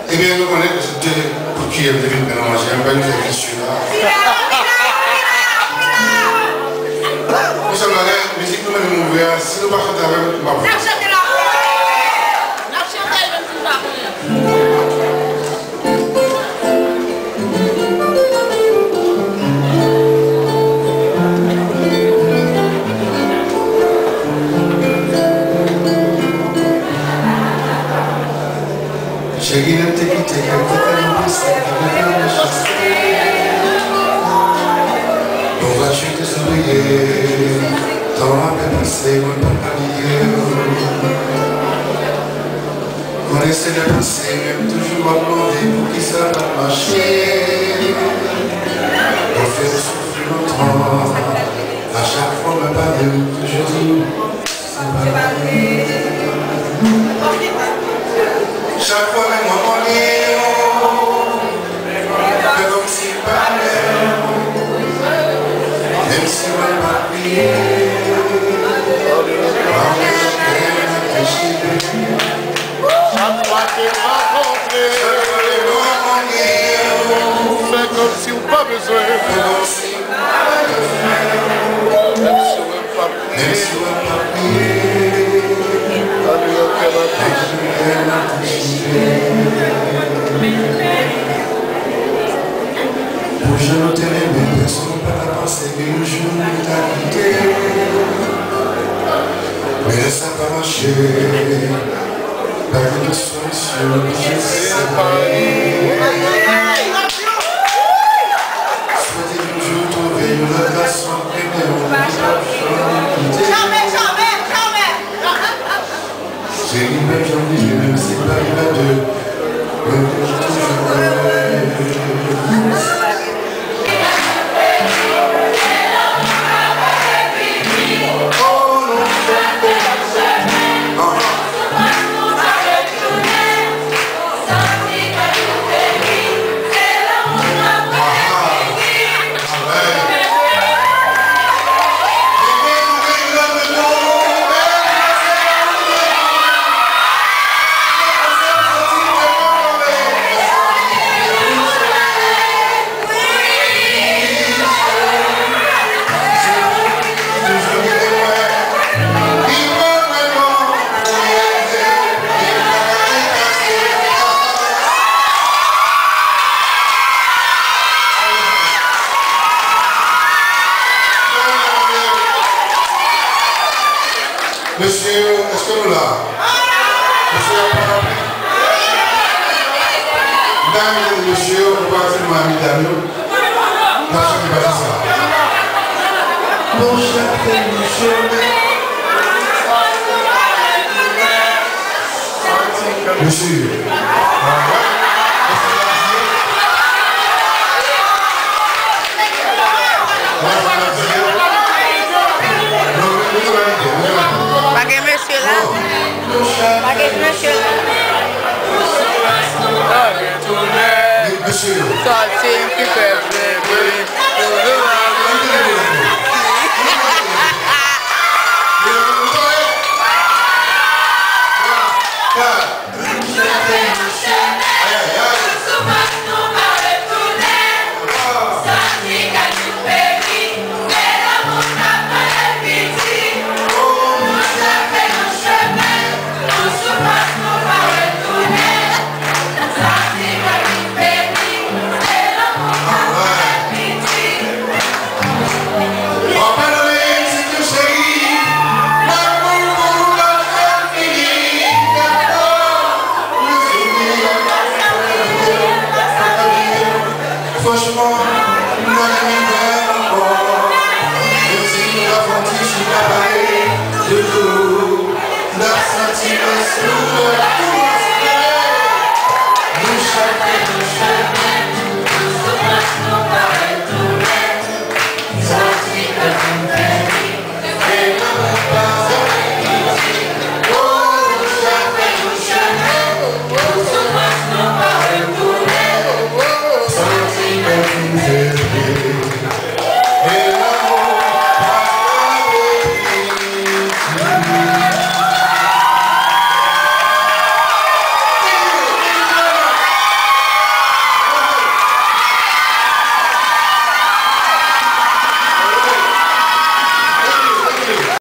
Eh bien, nous connaissons pour qui est venu mélanger un peu de celui-là. Nous sommes là, la musique nous mène ouvert. Si nous ne chantons pas avec ma voix. Seguirem te quite que te pensaste que me dejaste. Non vas-tu te sourire dans la pensée mon palier. Connaissez les pensées même toujours à demander pour qui ça va marcher. On fait souffrir longtemps. À chaque fois me parler toujours dit c'est pas vrai. Chaque fois même on est mais comme si parlait, même si on n'a pas prié, chaque fois que rencontré, fait comme si on n'a pas besoin, même si on n'a pas prié. Pour je ne t'aimais, mais personne ne peut penser que le jour où t'as quitté. Mais ça n'a pas marché. Pas de solution, je sais pas. Souhaitez toujours trouver une relation j'ai une belle journée, même si pas une à deux. Monsieur, est-ce que nous là? Monsieur, mesdames et messieurs, on va dire mamie d'amour. Parce que pas ça. Mon cher monsieur. Monsieur. Paguez monsieur là. Paguez monsieur là. Monsieur. Sorti qui fait Franchement, nous n'avons encore. Même si nous l'avons dit, je suis pas parlé de nous. Nous avons senti le souffle, nous chacun nos chemins. Nous sommes nous pareils tous les. Senti que nous t'aimons. Et nous pas oh, nous chacun nos chemins. Nous sommes nous pareils tous les. Senti que nous t'aimons.